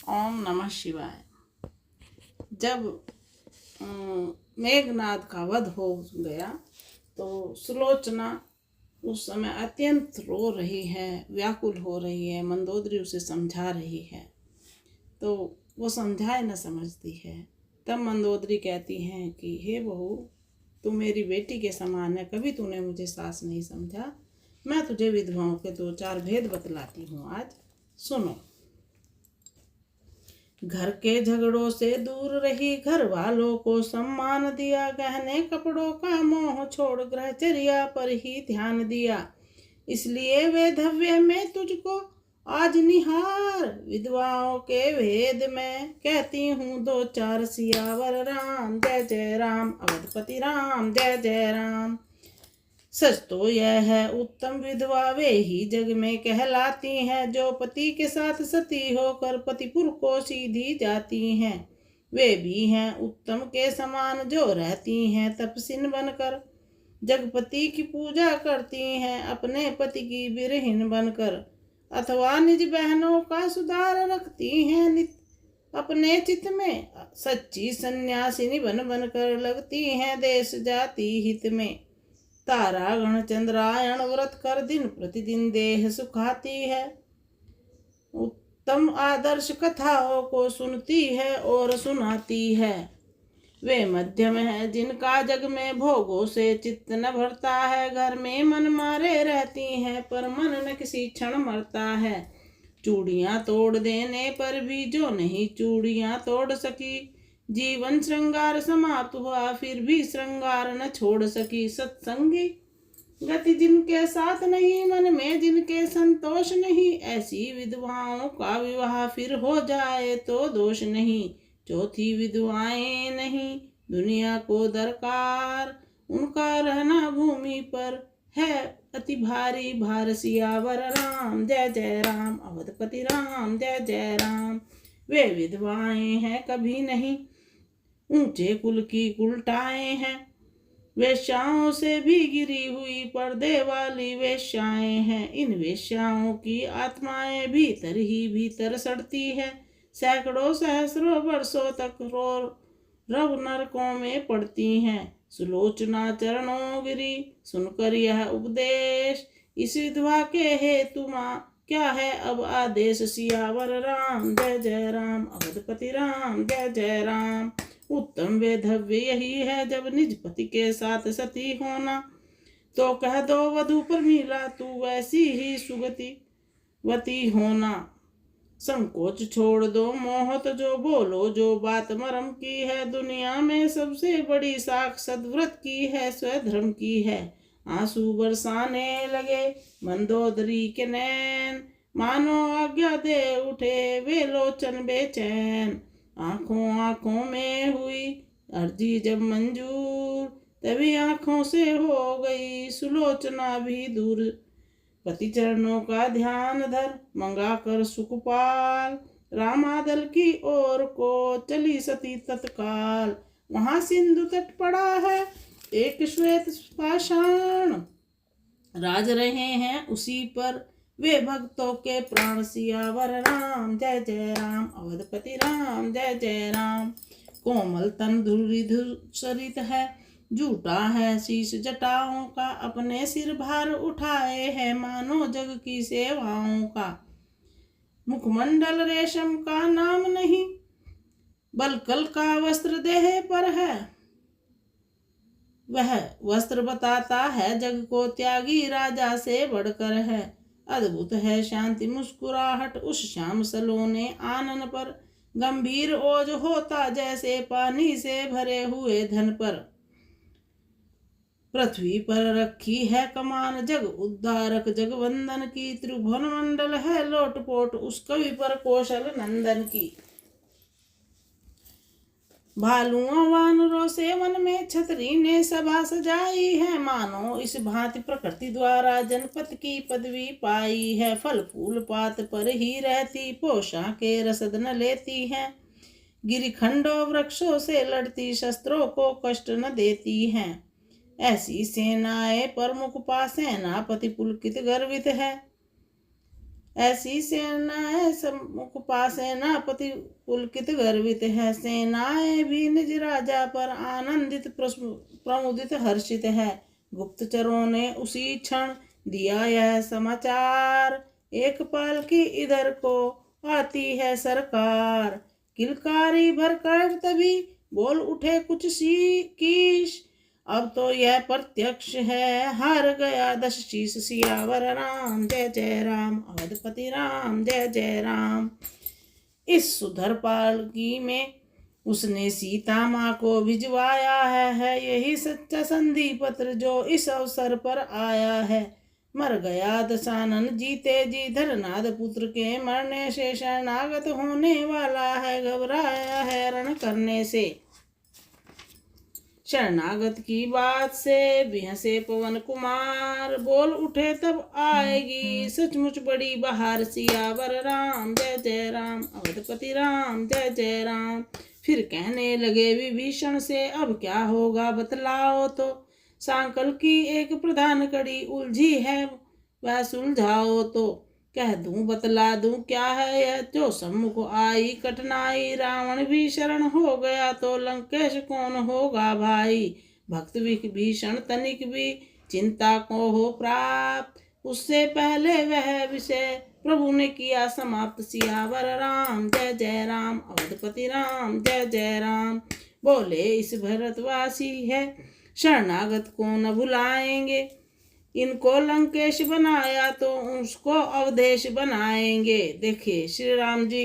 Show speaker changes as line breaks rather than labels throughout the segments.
ओम नमः शिवाय। जब मेघनाद का वध हो गया तो सुलोचना उस समय अत्यंत रो रही है, व्याकुल हो रही है। मंदोदरी उसे समझा रही है तो वो समझाए न समझती है। तब मंदोदरी कहती हैं कि हे बहू, तू मेरी बेटी के समान है, कभी तूने मुझे सास नहीं समझा। मैं तुझे विधवाओं के 2-4 भेद बतलाती हूँ, आज सुनो। घर के झगड़ों से दूर रही, घर वालों को सम्मान दिया, गहने कपड़ों का मोह छोड़ ग्रहचर्या पर ही ध्यान दिया। इसलिए वैधव्य में तुझको आज निहार, विधवाओं के भेद में कहती हूँ 2-4 सियावर राम। जय जय राम, अवधपति राम, जय जय राम। सच तो यह है उत्तम विधवा वे ही जग में कहलाती हैं, जो पति के साथ सती होकर पतिपुर को सीधी जाती हैं। वे भी हैं उत्तम के समान, जो रहती हैं तपस्विन बनकर, जगपति की पूजा करती हैं अपने पति की बिरहिन बनकर, अथवा निज बहनों का सुधार रखती हैं नित अपने चित्त में। सच्ची सन्यासिनी बन बनकर लगती हैं देश जाति हित में। तारागण चंद्रायण व्रत कर दिन प्रतिदिन देह सुखाती है, उत्तम आदर्श कथाओं को सुनती है और सुनाती है। वे मध्यम है जिनका जग में भोगों से चित्त न भरता है, घर में मन मारे रहती हैं पर मन न किसी क्षण मरता है। चूड़ियां तोड़ देने पर भी जो नहीं चूड़ियां तोड़ सकी, जीवन श्रृंगार समाप्त हुआ फिर भी श्रृंगार न छोड़ सकी। सत्संगी गति जिनके साथ नहीं, मन में जिनके संतोष नहीं, ऐसी विधवाओं का विवाह फिर हो जाए तो दोष नहीं। चौथी विधवाएं नहीं दुनिया को दरकार, उनका रहना भूमि पर है अति भारी भार। सियावर राम, जय जय राम, अवधपति राम, जय जय राम। वे विधवाएं हैं कभी नहीं ऊंचे कुल की उल्टाएं हैं, वेश्याओं से भी गिरी हुई पर्दे वाली वेश्याएं हैं। इन वेश्याओं की आत्माएं भीतर ही भीतर सड़ती है, सैकड़ों सहस्रों वर्षों तक रव नरकों में पड़ती हैं। सुलोचना चरणों गिरी सुनकर यह उपदेश, इस विधवा के हेतु माँ क्या है अब आदेश। सियावर राम, जय जय राम, अवधपति राम, जय जय राम। उत्तम वेधव्य यही है जब निज पति के साथ सती होना, तो कह दो वधू पर मिला तू वैसी ही सुगति वती होना। संकोच छोड़ दो मोहत जो बोलो जो बात मरम की है, दुनिया में सबसे बड़ी साख सद्व्रत की है, स्वधर्म की है। आंसू बरसाने लगे मंदोदरी के नैन, मानो आज्ञा दे उठे वे लोचन बेचैन। आंखों आंखों में हुई अर्जी जब मंजूर, तभी आंखों से हो गई सुलोचना भी दूर। पति चरणों का ध्यान धर मंगा कर सुखपाल, रामादल की ओर को चली सती तत्काल। वहां सिंधु तट पड़ा है एक श्वेत पाषाण, राज रहे हैं उसी पर वे भक्तों के प्राण। सियावर राम, जय जय राम, अवधपति राम, जय जय राम। कोमल तन धूसरित है, झूठा है शीश जटाओं का, अपने सिर भार उठाए है मानो जग की सेवाओं का। मुखमंडल रेशम का नाम नहीं, बलकल का वस्त्र देह पर है, वह वस्त्र बताता है जग को त्यागी राजा से बढ़कर है। अद्भुत है शांति मुस्कुराहट उस श्याम सलोने आनन पर, गंभीर ओज होता जैसे पानी से भरे हुए धन पर। पृथ्वी पर रखी है कमान जग उद्धारक जगवंदन की, त्रिभुवन मंडल है लोटपोट उस कवि पर कौशल नंदन की। भालुओं वानरों से वन में छतरी ने सभा सजाई है, मानो इस भांति प्रकृति द्वारा जनपद की पदवी पाई है। फल फूल पात पर ही रहती, पोशाकें रसद न लेती हैं, गिरिखंडों वृक्षों से लड़ती, शस्त्रों को कष्ट न देती हैं। ऐसी सेनाएं प्रमुख पा सेनापति पुलकित गर्वित है, ऐसी सेनाएं सम्मुख पासे ना पति पुलकित गर्वित है। सेनाएं भी निज राजा पर आनंदित प्रमुदित हर्षित है। गुप्तचरों ने उसी क्षण दिया यह समाचार, एक पालकी इधर को आती है सरकार। किलकारी भरकर तभी बोल उठे कुछ सी कीश, अब तो यह प्रत्यक्ष है हार गया 10 शीश। सियावर राम जय जय राम, अवधपति राम जय जय राम। इस सुधर पालकी में उसने सीता माँ को भिजवाया है यही सच्चा संधि पत्र जो इस अवसर पर आया है। मर गया दशानन जीते जी, धरनाद पुत्र के मरने से शरणागत होने वाला है, घबराया है रण करने से। शरणागत की बात से बिहसे पवन कुमार, बोल उठे तब आएगी सचमुच बड़ी बहार। सियावर राम जय जय राम, अवधपति राम जय जय राम। फिर कहने लगे विभीषण से, अब क्या होगा बतलाओ तो। सांकल की एक प्रधान कड़ी उलझी है, वह सुलझाओ तो। कह दूं बतला दूं क्या है यह जो सम्मुख आई कठिनाई। रावण भी शरण हो गया तो लंकेश कौन होगा भाई। भक्त विभीषण तनिक भी चिंता को हो प्राप्त, उससे पहले वह विषय प्रभु ने किया समाप्त। सियावर राम जय जय राम, अवधपति राम जय जय राम। बोले इस भरतवासी है शरणागत को न भुलाएंगे, इनको लंकेश बनाया तो उसको अवधेश बनाएंगे। देखिए श्री राम जी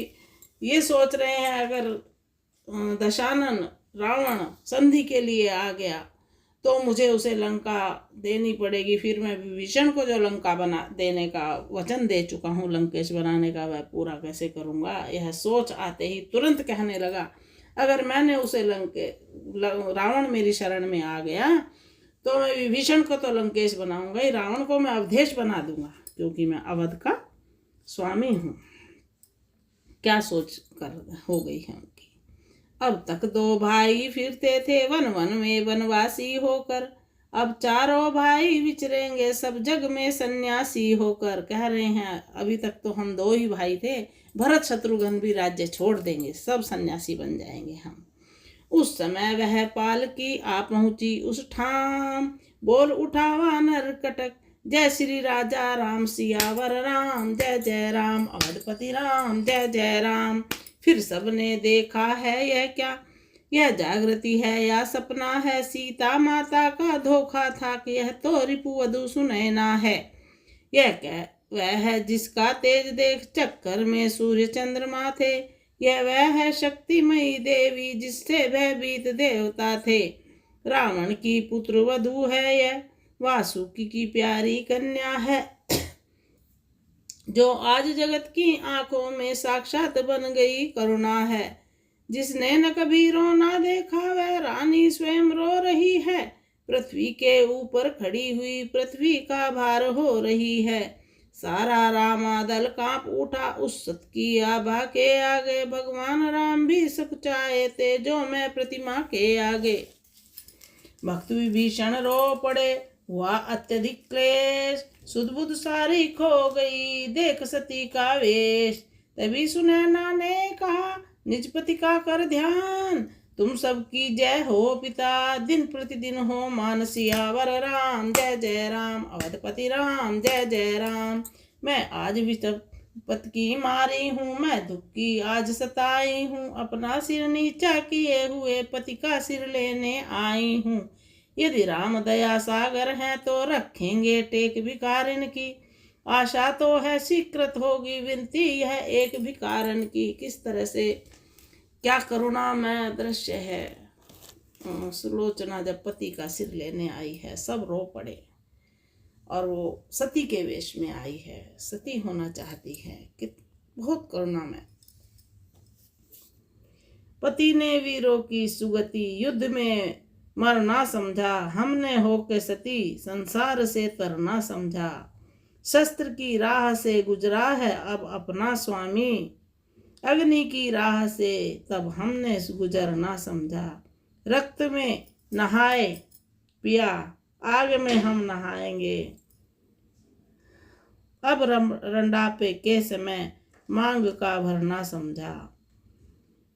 ये सोच रहे हैं अगर दशानन रावण संधि के लिए आ गया तो मुझे उसे लंका देनी पड़ेगी, फिर मैं विभीषण को जो लंका बना देने का वचन दे चुका हूँ लंकेश बनाने का वह पूरा कैसे करूँगा। यह सोच आते ही तुरंत कहने लगा, अगर मैंने उसे रावण मेरी शरण में आ गया तो मैं विभीषण को तो लंकेश बनाऊंगा ही, रावण को मैं अवधेश बना दूंगा, क्योंकि मैं अवध का स्वामी हूँ। क्या सोच कर हो गई है उनकी। अब तक 2 भाई फिरते थे वन वन में वनवासी होकर, अब चारों भाई विचरेंगे सब जग में सन्यासी होकर। कह रहे हैं अभी तक तो हम 2 ही भाई थे, भरत शत्रुघ्न भी राज्य छोड़ देंगे, सब सन्यासी बन जाएंगे हम। उस समय वह पालकी आ पहुंची उस ठाम, बोल उठा वानर कटक जय श्री राजा राम। सियावर राम जय जय राम, अवधपति राम जय जय राम। फिर सबने देखा है यह क्या, यह जागृति है या सपना है। सीता माता का धोखा था कि यह तो रिपुवधु सुनैना है। यह क्या वह है जिसका तेज देख चक्कर में सूर्य चंद्रमा थे। यह वह है शक्तिमयी देवी जिससे भयभीत देवता थे। रावण की पुत्र वधू है यह, वासुकी की प्यारी कन्या है, जो आज जगत की आंखों में साक्षात बन गई करुणा है। जिसने न कभी रोना देखा वह रानी स्वयं रो रही है। पृथ्वी के ऊपर खड़ी हुई पृथ्वी का भार हो रही है। सारा रामादल कांप उठा उस सत की आभा के आगे। भगवान राम भी सकुचाए थे जो मैं प्रतिमा के आगे। भक्त विभीषण रो पड़े हुआ अत्यधिक क्लेश, सुध बुध सारी खो गई देख सती का वेश। तभी सुनैना ने कहा निज पति का कर ध्यान, तुम सबकी जय हो पिता दिन प्रतिदिन हो मान। सियावर राम जय जय राम, अवधपति राम जय जय राम। मैं आज विपत की मारी हूँ, मैं दुख की आज सताई हूँ। अपना सिर नीचा किए हुए पति का सिर लेने आई हूँ। यदि राम दया सागर हैं तो रखेंगे टेक भिखारिन की। आशा तो है स्वीकृत होगी विनती यह एक भिखारन की। किस तरह से क्या करुणामय दृश्य है। सुलोचना जब पति का सिर लेने आई है सब रो पड़े, और वो सती के वेश में आई है, सती होना चाहती है। कि बहुत करुणामय। पति ने वीरों की सुगति युद्ध में मरना समझा। हमने होके सती संसार से तरना समझा। शस्त्र की राह से गुजरा है अब अपना स्वामी, अग्नि की राह से तब हमने गुजरना समझा। रक्त में नहाए पिया आग में हम नहाएंगे। अब रंडापे के समय मांग का भरना समझा।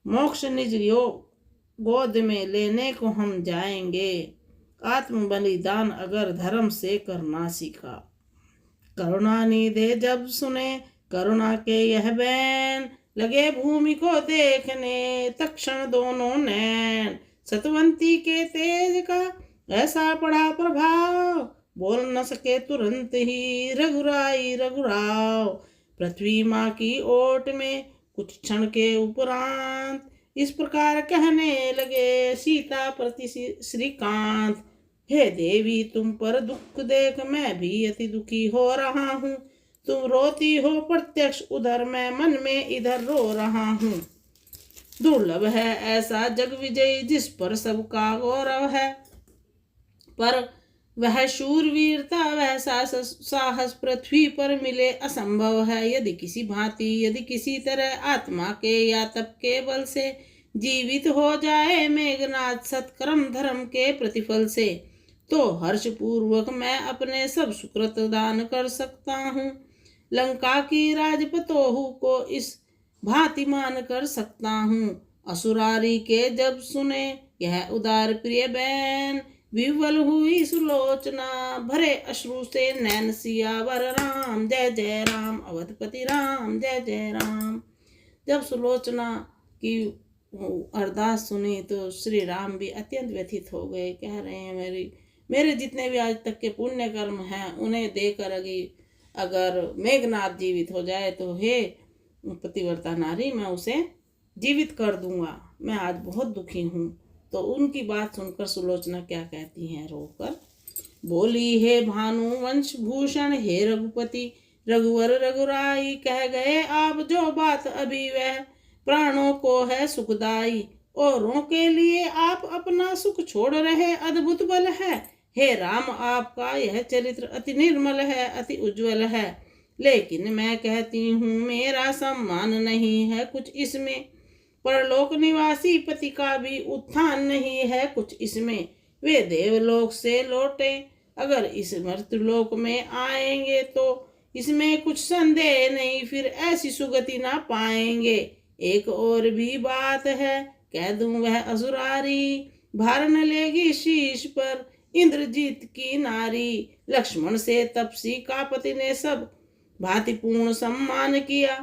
मोक्ष निज गोद में लेने को हम जाएंगे, आत्म बलिदान अगर धर्म से करना सीखा। करुणा निधे जब सुने करुणा के यह बैन, लगे भूमि को देखने तक्षण दोनों नैन। सतवंती के तेज का ऐसा पड़ा प्रभाव, बोल न सके तुरंत ही रघुराई रघुराव। पृथ्वी माँ की ओट में कुछ क्षण के उपरांत, इस प्रकार कहने लगे सीता प्रति श्रीकांत। हे देवी तुम पर दुख देख मैं भी अति दुखी हो रहा हूँ, तुम रोती हो प्रत्यक्ष उधर, मैं मन में इधर रो रहा हूँ। दुर्लभ है ऐसा जग विजयी जिस पर सबका गौरव है, पर वह शूरवीरता वह साहस पृथ्वी पर मिले असंभव है। यदि किसी भांति यदि किसी तरह आत्मा के या तप के बल से जीवित हो जाए मेघनाथ सत्कर्म धर्म के प्रतिफल से, तो हर्ष पूर्वक मैं अपने सब सुकृत दान कर सकता हूँ। लंका की राजपतोहु को इस भांति मान कर सकता हूँ। असुरारी के जब सुने यह उदार प्रिय बैन, विवल हुई सुलोचना भरे अश्रु से नैन। सियावर राम जय जय राम, अवधपति राम जय जय राम। जब सुलोचना की अरदास सुनी तो श्री राम भी अत्यंत व्यथित हो गए। कह रहे हैं मेरे जितने भी आज तक के पुण्य कर्म हैं उन्हें देकर अगर मेघनाथ जीवित हो जाए तो हे पतिव्रता नारी मैं उसे जीवित कर दूंगा, मैं आज बहुत दुखी हूँ। तो उनकी बात सुनकर सुलोचना क्या कहती हैं रोकर, बोली हे भानु वंश भूषण हे रघुपति रघुवर रघुराई, कह गए आप जो बात अभी वह प्राणों को है सुखदाई। औरों के लिए आप अपना सुख छोड़ रहे अद्भुत बल है। हे राम आपका यह चरित्र अति निर्मल है अति उज्जवल है, लेकिन मैं कहती हूँ मेरा सम्मान नहीं है कुछ इसमें। परलोक निवासी पति का भी उत्थान नहीं है कुछ इसमें। वे देवलोक से लौटे अगर इस मर्त्यलोक में आएंगे तो इसमें कुछ संदेह नहीं फिर ऐसी सुगति ना पाएंगे। एक और भी बात है कह दूं वह असुरारी, भार न लेगी शीश पर इंद्रजीत की नारी। लक्ष्मण से तपसी का पति ने सब भांति पूर्ण सम्मान किया,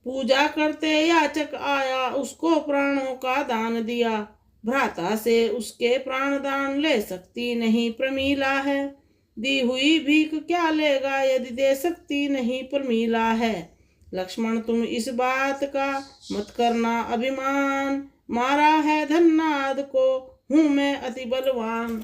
पूजा करते याचक आया उसको प्राणों का दान दिया। भ्राता से उसके प्राण दान ले सकती नहीं प्रमीला है, दी हुई भीख क्या लेगा यदि दे सकती नहीं प्रमीला है। लक्ष्मण तुम इस बात का मत करना अभिमान, मारा है धन्नाद को हूँ मैं अति बलवान।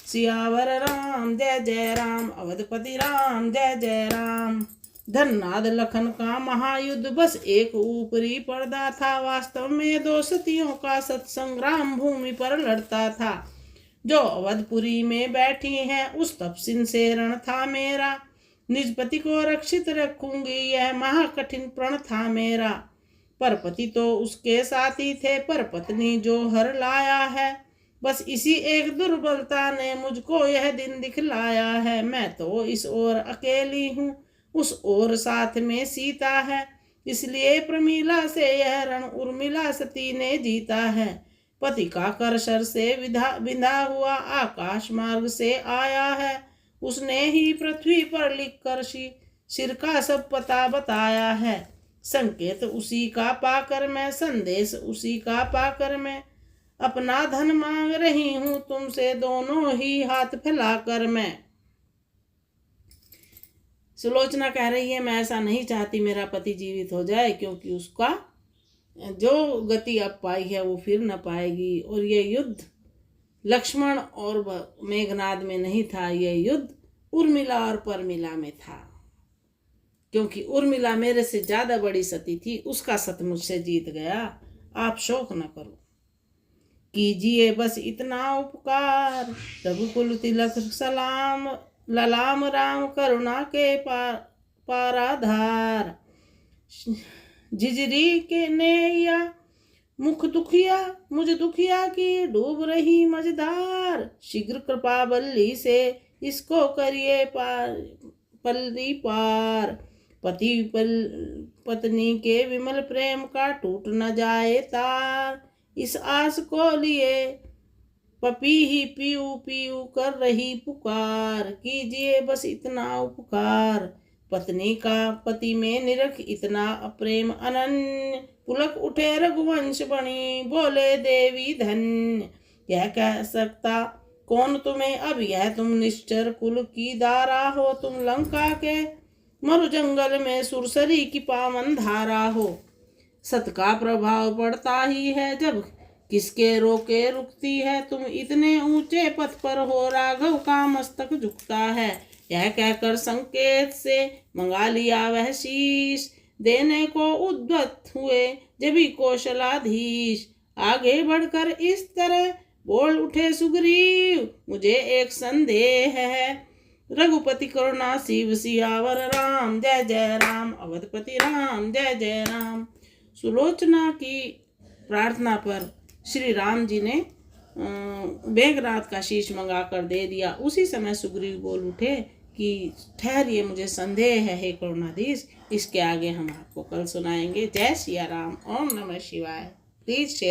सियावर राम जय जय राम, अवधपति राम जय जय राम। धन्नाद लखन का महायुद्ध बस एक ऊपरी पर्दा था, वास्तव में दो सतियों का सत्संग्राम भूमि पर लड़ता था। जो अवधपुरी में बैठी हैं उस तपसिन से रण था मेरा, निज पति को रक्षित रखूंगी यह महाकठिन प्रण था मेरा। पर पति तो उसके साथी थे पर पत्नी जो हर लाया है, बस इसी एक दुर्बलता ने मुझको यह दिन दिखलाया है। मैं तो इस ओर अकेली हूँ उस ओर साथ में सीता है, इसलिए प्रमीला से यह रण उर्मिला सती ने जीता है। पति का करशर से विधा हुआ आकाश मार्ग से आया है, उसने ही पृथ्वी पर लिख कर सिर का सब पता बताया है। संकेत उसी का पाकर मैं संदेश उसी का पाकर मैं अपना धन मांग रही हूँ तुमसे दोनों ही हाथ फैलाकर मैं। सुलोचना कह रही है मैं ऐसा नहीं चाहती मेरा पति जीवित हो जाए, क्योंकि उसका जो गति अब पाई है वो फिर न पाएगी। और ये युद्ध लक्ष्मण और मेघनाद में नहीं था, ये युद्ध उर्मिला और परमिला में था, क्योंकि उर्मिला मेरे से ज्यादा बड़ी सती थी, उसका सत मुझसे जीत गया। आप शोक न करो, कीजिए बस इतना उपकार, रघुकुल तिलक सलाम ललाम राम करुणा के पाराधार। झिझरी के नैया मुख दुखिया मुझ दुखिया की डूब रही मझधार, शीघ्र कृपा बल्ली से इसको करिए पल्ली पार। पत्नी के विमल प्रेम का टूट न जाए तार। इस आस को लिए पपी ही पीऊ पीऊ कर रही पुकार। कीजिए बस इतना उपकार, पत्नी का पति में निरख इतना प्रेम अनन्य। पुलक उठे रघुवंश बनी, बोले देवी धन्य। यह कह सकता कौन तुम्हें अब, यह तुम निश्चर कुल की दारा हो। तुम लंका के मरु जंगल में सुरसरी की पावन धारा हो। सत का प्रभाव पड़ता ही है जब किसके रोके रुकती है। तुम इतने ऊंचे पथ पर हो, राघव का मस्तक झुकता है। यह कहकर संकेत से मंगा लिया वह शीश, देने को उद्यत हुए जभी कौशलाधीश। आगे बढ़कर इस तरह बोल उठे सुग्रीव, मुझे एक संदेह है। रघुपति करुणा शिव सियावर राम, जय जय राम। अवधपति राम, जय जय राम। सुलोचना की प्रार्थना पर श्री राम जी ने मेघनाद का शीश मंगा कर दे दिया। उसी समय सुग्रीव बोल उठे कि ठहरिए, मुझे संदेह है हे करुणाधीश। इसके आगे हम आपको कल सुनाएंगे। जय सिया राम। ओम नमः शिवाय। Please share.